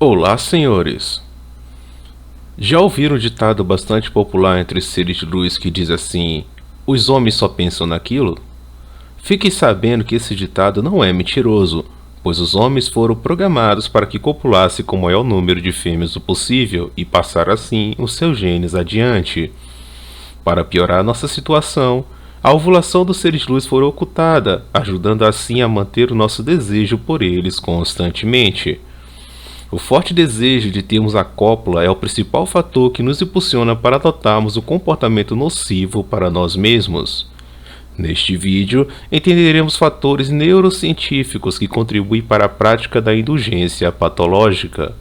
Olá, senhores! Já ouviram um ditado bastante popular entre os seres de luz que diz assim: os homens só pensam naquilo? Fiquem sabendo que esse ditado não é mentiroso, pois os homens foram programados para que copulassem com o maior número de fêmeas possível e passar assim os seus genes adiante. Para piorar nossa situação, a ovulação dos seres de luz foi ocultada, ajudando assim a manter o nosso desejo por eles constantemente. O forte desejo de termos a cópula é o principal fator que nos impulsiona para adotarmos o comportamento nocivo para nós mesmos. Neste vídeo, entenderemos fatores neurocientíficos que contribuem para a prática da indulgência patológica.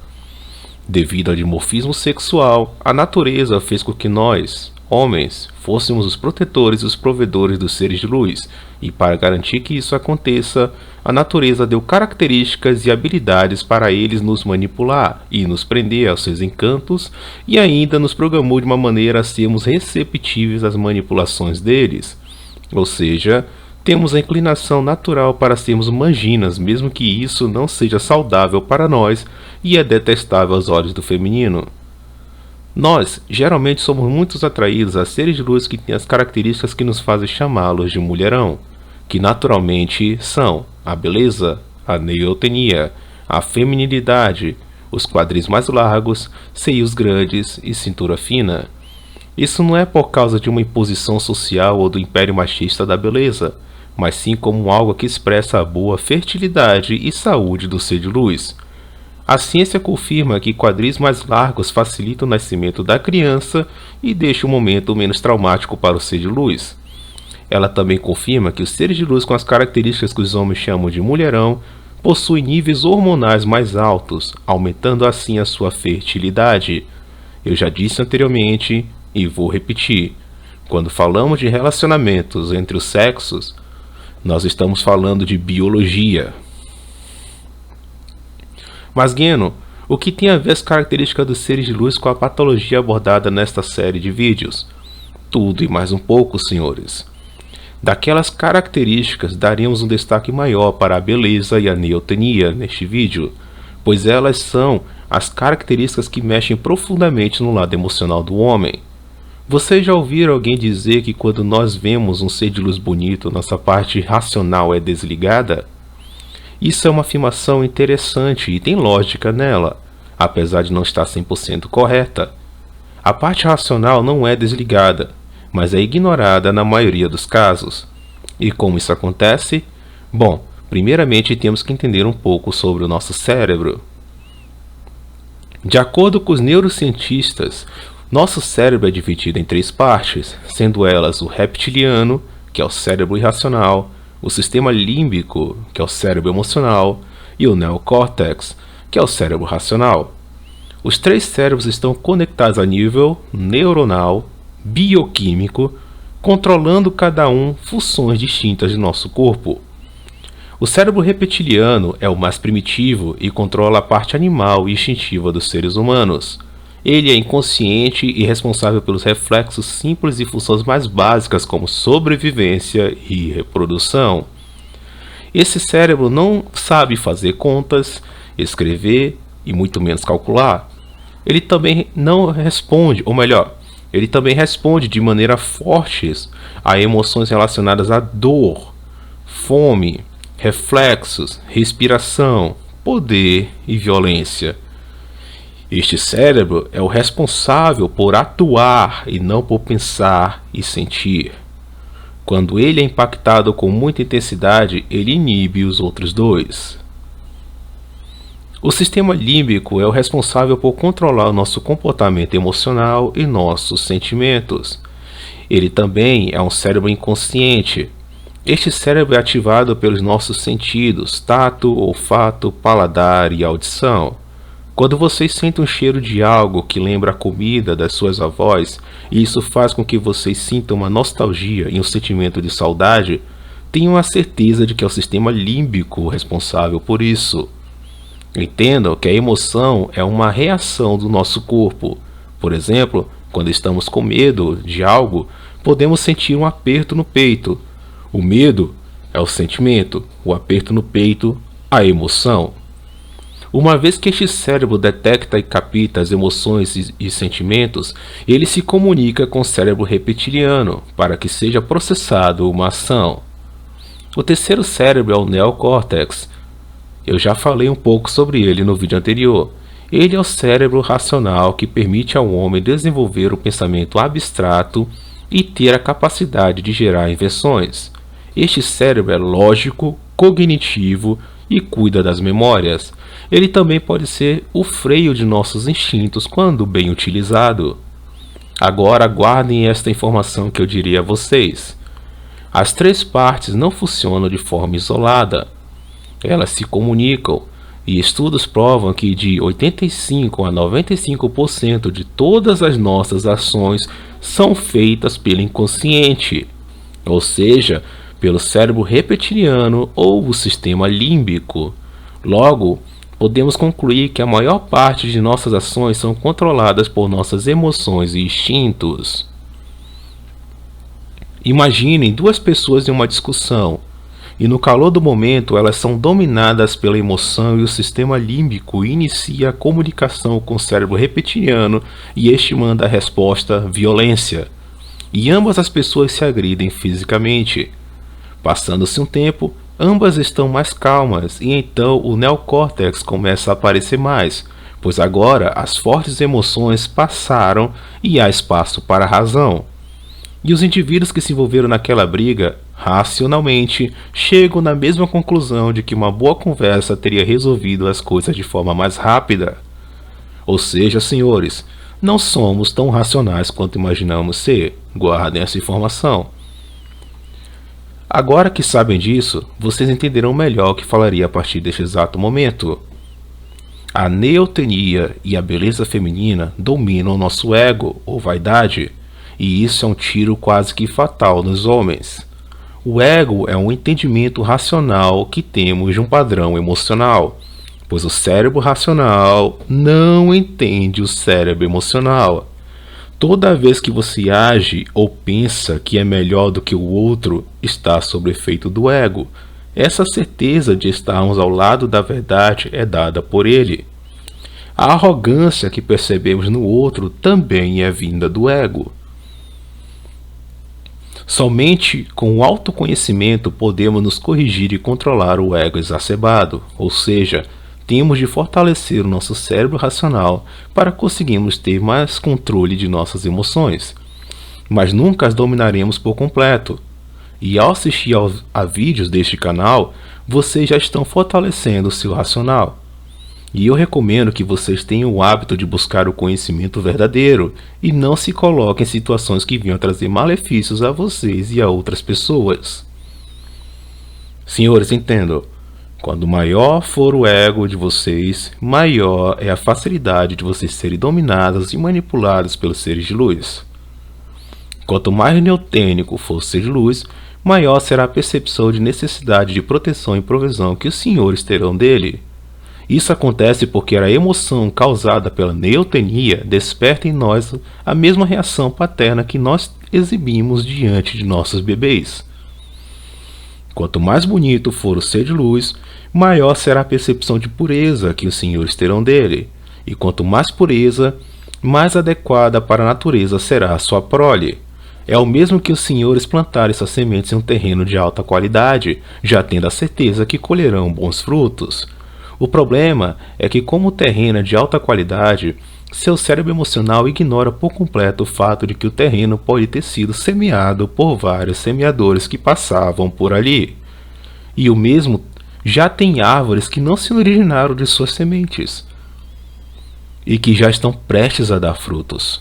Devido ao dimorfismo sexual, a natureza fez com que nós, homens, fôssemos os protetores e os provedores dos seres de luz, e para garantir que isso aconteça, a natureza deu características e habilidades para eles nos manipular e nos prender aos seus encantos, e ainda nos programou de uma maneira a sermos receptíveis às manipulações deles. Ou seja, temos a inclinação natural para sermos manginas, mesmo que isso não seja saudável para nós e é detestável aos olhos do feminino. Nós, geralmente, somos muito atraídos a seres de luz que têm as características que nos fazem chamá-los de mulherão, que naturalmente são a beleza, a neotenia, a feminilidade, os quadris mais largos, seios grandes e cintura fina. Isso não é por causa de uma imposição social ou do império machista da beleza, mas sim como algo que expressa a boa fertilidade e saúde do ser de luz. A ciência confirma que quadris mais largos facilitam o nascimento da criança e deixam o momento menos traumático para o ser de luz. Ela também confirma que os seres de luz com as características que os homens chamam de mulherão possuem níveis hormonais mais altos, aumentando assim a sua fertilidade. Eu já disse anteriormente e vou repetir: quando falamos de relacionamentos entre os sexos, nós estamos falando de biologia. Mas, Geno, o que tem a ver as características dos seres de luz com a patologia abordada nesta série de vídeos? Tudo e mais um pouco, senhores. Daquelas características, daríamos um destaque maior para a beleza e a neotenia neste vídeo, pois elas são as características que mexem profundamente no lado emocional do homem. Vocês já ouviram alguém dizer que quando nós vemos um ser de luz bonito, nossa parte racional é desligada? Isso é uma afirmação interessante e tem lógica nela, apesar de não estar 100% correta. A parte racional não é desligada, mas é ignorada na maioria dos casos. E como isso acontece? Bom, primeiramente temos que entender um pouco sobre o nosso cérebro. De acordo com os neurocientistas, nosso cérebro é dividido em 3 partes, sendo elas o reptiliano, que é o cérebro irracional, o sistema límbico, que é o cérebro emocional, e o neocórtex, que é o cérebro racional. Os 3 cérebros estão conectados a nível neuronal, bioquímico, controlando cada um funções distintas de nosso corpo. O cérebro reptiliano é o mais primitivo e controla a parte animal e instintiva dos seres humanos. Ele é inconsciente e responsável pelos reflexos simples e funções mais básicas como sobrevivência e reprodução. Esse cérebro não sabe fazer contas, escrever e muito menos calcular. Ele também não responde, ou melhor, ele também responde de maneira forte a emoções relacionadas à dor, fome, reflexos, respiração, poder e violência. Este cérebro é o responsável por atuar e não por pensar e sentir. Quando ele é impactado com muita intensidade, ele inibe os outros 2. O sistema límbico é o responsável por controlar o nosso comportamento emocional e nossos sentimentos. Ele também é um cérebro inconsciente. Este cérebro é ativado pelos nossos sentidos, tato, olfato, paladar e audição. Quando vocês sentem um cheiro de algo que lembra a comida das suas avós, e isso faz com que vocês sintam uma nostalgia e um sentimento de saudade, tenham a certeza de que é o sistema límbico responsável por isso. Entendam que a emoção é uma reação do nosso corpo. Por exemplo, quando estamos com medo de algo, podemos sentir um aperto no peito. O medo é o sentimento, o aperto no peito, a emoção. Uma vez que este cérebro detecta e capta as emoções e sentimentos, ele se comunica com o cérebro reptiliano para que seja processado uma ação. O terceiro cérebro é o neocórtex. Eu já falei um pouco sobre ele no vídeo anterior. Ele é o cérebro racional que permite ao homem desenvolver o pensamento abstrato e ter a capacidade de gerar invenções. Este cérebro é lógico, cognitivo e cuida das memórias. Ele também pode ser o freio de nossos instintos quando bem utilizado. Agora guardem esta informação que eu direi a vocês. As três partes não funcionam de forma isolada. Elas se comunicam, e estudos provam que de 85 a 95% de todas as nossas ações são feitas pelo inconsciente, ou seja, pelo cérebro reptiliano ou o sistema límbico. Logo, podemos concluir que a maior parte de nossas ações são controladas por nossas emoções e instintos. Imaginem duas pessoas em uma discussão, e no calor do momento elas são dominadas pela emoção e o sistema límbico inicia a comunicação com o cérebro reptiliano e este manda a resposta violência. E ambas as pessoas se agridem fisicamente. Passando-se um tempo, ambas estão mais calmas e então o neocórtex começa a aparecer mais, pois agora as fortes emoções passaram e há espaço para a razão. E os indivíduos que se envolveram naquela briga, racionalmente, chegam na mesma conclusão de que uma boa conversa teria resolvido as coisas de forma mais rápida. Ou seja, senhores, não somos tão racionais quanto imaginamos ser. Guardem essa informação. Agora que sabem disso, vocês entenderão melhor o que falaria a partir deste exato momento. A neotenia e a beleza feminina dominam nosso ego, ou vaidade, e isso é um tiro quase que fatal nos homens. O ego é um entendimento racional que temos de um padrão emocional, pois o cérebro racional não entende o cérebro emocional. Toda vez que você age ou pensa que é melhor do que o outro, está sob efeito do ego. Essa certeza de estarmos ao lado da verdade é dada por ele. A arrogância que percebemos no outro também é vinda do ego. Somente com o autoconhecimento podemos nos corrigir e controlar o ego exacerbado, ou seja, temos de fortalecer o nosso cérebro racional para conseguirmos ter mais controle de nossas emoções, mas nunca as dominaremos por completo. E ao assistir a vídeos deste canal, vocês já estão fortalecendo o seu racional. E eu recomendo que vocês tenham o hábito de buscar o conhecimento verdadeiro e não se coloquem em situações que venham trazer malefícios a vocês e a outras pessoas. Senhores, entendam, quando maior for o ego de vocês, maior é a facilidade de vocês serem dominados e manipulados pelos seres de luz. Quanto mais neotênico for o ser de luz, maior será a percepção de necessidade de proteção e provisão que os senhores terão dele. Isso acontece porque a emoção causada pela neotenia desperta em nós a mesma reação paterna que nós exibimos diante de nossos bebês. Quanto mais bonito for o ser de luz, maior será a percepção de pureza que os senhores terão dele. E quanto mais pureza, mais adequada para a natureza será a sua prole. É o mesmo que os senhores plantarem suas sementes em um terreno de alta qualidade, já tendo a certeza que colherão bons frutos. O problema é que, como o terreno é de alta qualidade, seu cérebro emocional ignora por completo o fato de que o terreno pode ter sido semeado por vários semeadores que passavam por ali. E o mesmo já tem árvores que não se originaram de suas sementes e que já estão prestes a dar frutos.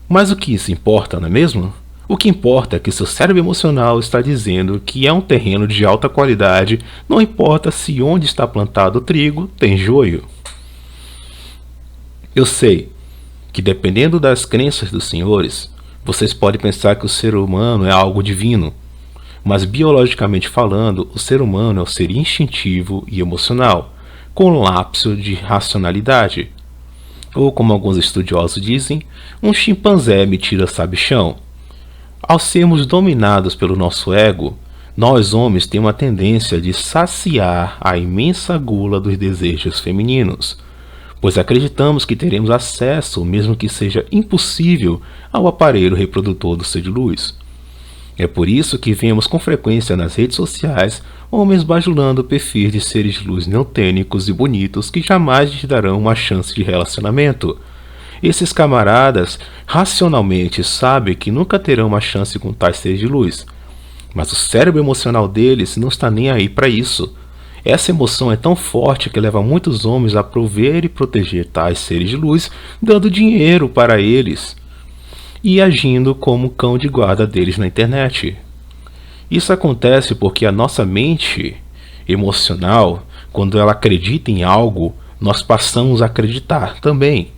Mas o que isso importa, não é mesmo? O que importa é que seu cérebro emocional está dizendo que é um terreno de alta qualidade, não importa se onde está plantado o trigo tem joio. Eu sei que, dependendo das crenças dos senhores, vocês podem pensar que o ser humano é algo divino, mas biologicamente falando, o ser humano é um ser instintivo e emocional, com lapso de racionalidade. Ou, como alguns estudiosos dizem, um chimpanzé metido a sabichão. Ao sermos dominados pelo nosso ego, Nós, homens, temos uma tendência de saciar a imensa gula dos desejos femininos, pois acreditamos que teremos acesso, mesmo que seja impossível, ao aparelho reprodutor do ser de luz. É por isso que vemos com frequência nas redes sociais homens bajulando perfis de seres de luz neotênicos e bonitos que jamais lhes darão uma chance de relacionamento. Esses camaradas racionalmente sabem que nunca terão uma chance com tais seres de luz, mas o cérebro emocional deles não está nem aí para isso. Essa emoção é tão forte que leva muitos homens a prover e proteger tais seres de luz, dando dinheiro para eles e agindo como cão de guarda deles na internet. Isso acontece porque a nossa mente emocional, quando ela acredita em algo, nós passamos a acreditar também.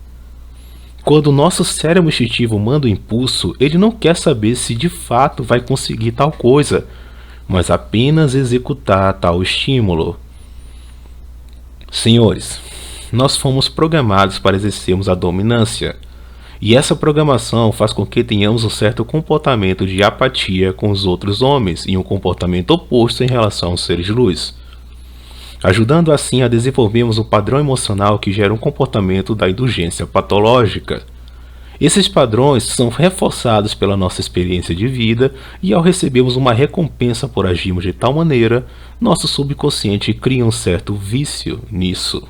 Quando o nosso cérebro instintivo manda o impulso, ele não quer saber se de fato vai conseguir tal coisa, mas apenas executar tal estímulo. Senhores, nós fomos programados para exercermos a dominância, e essa programação faz com que tenhamos um certo comportamento de apatia com os outros homens e um comportamento oposto em relação aos seres de luz, ajudando assim a desenvolvermos um padrão emocional que gera um comportamento da indulgência patológica. Esses padrões são reforçados pela nossa experiência de vida e ao recebermos uma recompensa por agirmos de tal maneira, nosso subconsciente cria um certo vício nisso.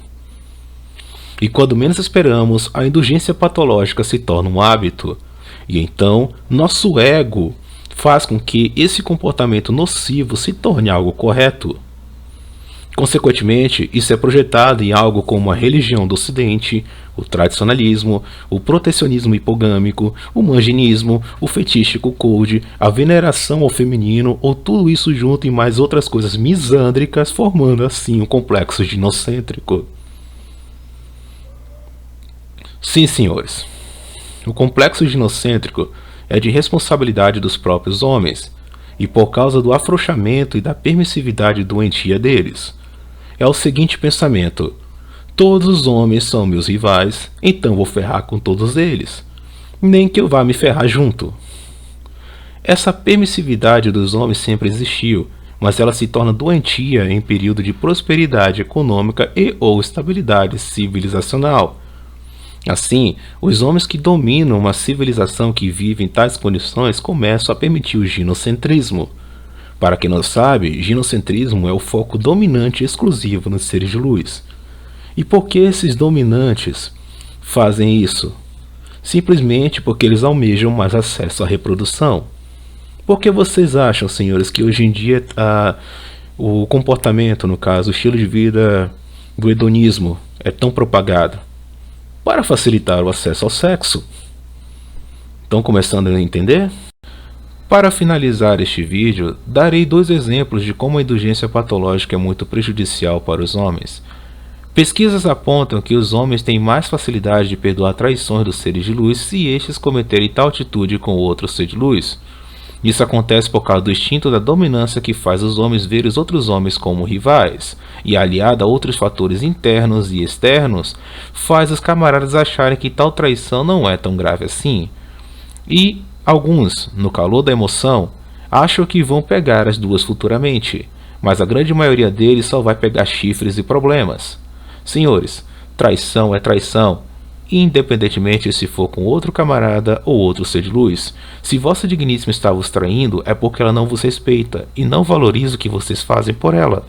E quando menos esperamos, a indulgência patológica se torna um hábito, e então nosso ego faz com que esse comportamento nocivo se torne algo correto. Consequentemente, isso é projetado em algo como a religião do Ocidente, o tradicionalismo, o protecionismo hipogâmico, o manginismo, o fetiche code, a veneração ao feminino ou tudo isso junto e mais outras coisas misândricas, formando assim um complexo ginocêntrico. Sim, senhores, o complexo ginocêntrico é de responsabilidade dos próprios homens, e por causa do afrouxamento e da permissividade doentia deles. É o seguinte pensamento: todos os homens são meus rivais, então vou ferrar com todos eles, nem que eu vá me ferrar junto. Essa permissividade dos homens sempre existiu, mas ela se torna doentia em período de prosperidade econômica e ou estabilidade civilizacional. Assim, os homens que dominam uma civilização que vive em tais condições começam a permitir o ginocentrismo. Para quem não sabe, ginocentrismo é o foco dominante exclusivo nos seres de luz. E por que esses dominantes fazem isso? Simplesmente porque eles almejam mais acesso à reprodução. Por que vocês acham, senhores, que hoje em dia o comportamento, no caso, o estilo de vida do hedonismo é tão propagado? Para facilitar o acesso ao sexo. Estão começando a entender? Para finalizar este vídeo, darei 2 exemplos de como a indulgência patológica é muito prejudicial para os homens. Pesquisas apontam que os homens têm mais facilidade de perdoar traições dos seres de luz se estes cometerem tal atitude com outro ser de luz. Isso acontece por causa do instinto da dominância que faz os homens ver os outros homens como rivais, e aliado a outros fatores internos e externos, faz os camaradas acharem que tal traição não é tão grave assim. E alguns, no calor da emoção, acham que vão pegar as duas futuramente, mas a grande maioria deles só vai pegar chifres e problemas. Senhores, traição é traição, independentemente se for com outro camarada ou outro ser de luz. Se vossa digníssima está vos traindo, é porque ela não vos respeita e não valoriza o que vocês fazem por ela.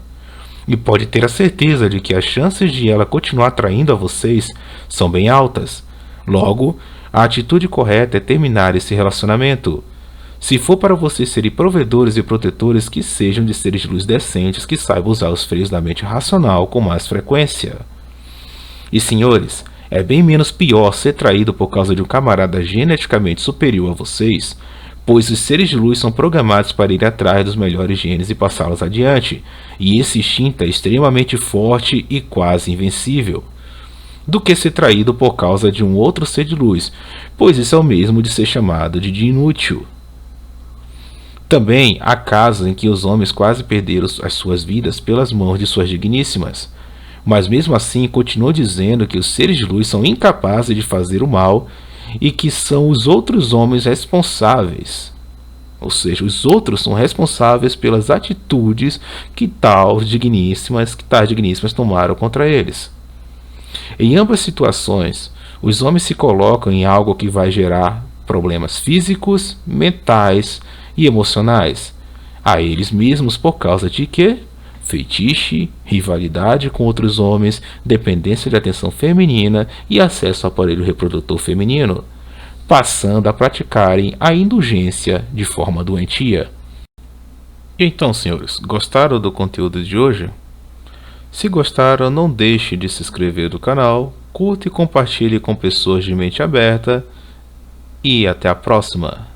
E pode ter a certeza de que as chances de ela continuar traindo a vocês são bem altas. Logo, a atitude correta é terminar esse relacionamento. Se for para vocês serem provedores e protetores, que sejam de seres de luz decentes que saibam usar os freios da mente racional com mais frequência. E senhores, é bem menos pior ser traído por causa de um camarada geneticamente superior a vocês, pois os seres de luz são programados para ir atrás dos melhores genes e passá-los adiante, e esse instinto é extremamente forte e quase invencível, do que ser traído por causa de um outro ser de luz, pois isso é o mesmo de ser chamado de inútil. Também há casos em que os homens quase perderam as suas vidas pelas mãos de suas digníssimas, mas mesmo assim continuou dizendo que os seres de luz são incapazes de fazer o mal e que são os outros homens responsáveis. Ou seja, os outros são responsáveis pelas atitudes que tais digníssimas tomaram contra eles. Em ambas situações, os homens se colocam em algo que vai gerar problemas físicos, mentais e emocionais a eles mesmos por causa de quê? Fetiche, rivalidade com outros homens, dependência de atenção feminina e acesso ao aparelho reprodutor feminino, passando a praticarem a indulgência de forma doentia. E então, senhores, gostaram do conteúdo de hoje? Se gostaram, não deixe de se inscrever no canal, curta e compartilhe com pessoas de mente aberta e até a próxima!